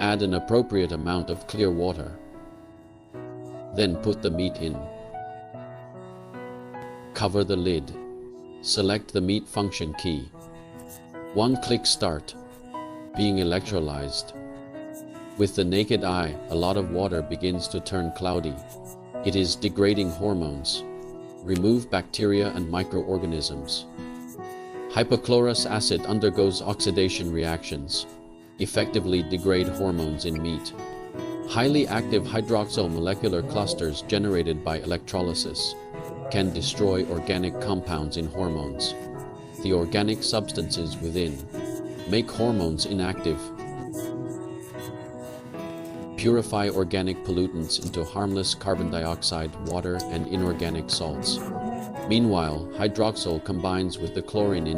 Add an appropriate amount of clear water. Then put the meat in. Cover the lid. Select the meat function key. One-click start. Being electrolyzed. With the naked eye, a lot of water begins to turn cloudy. It is degrading hormones. Remove bacteria and microorganisms. Hypochlorous acid undergoes oxidation reactions, effectively degrade hormones in meat. Highly active hydroxyl molecular clusters generated by electrolysis can destroy organic compounds in hormones. The organic substances within make hormones inactive. Purify organic pollutants into harmless carbon dioxide, water, and inorganic salts. Meanwhile, hydroxyl combines with the chlorine in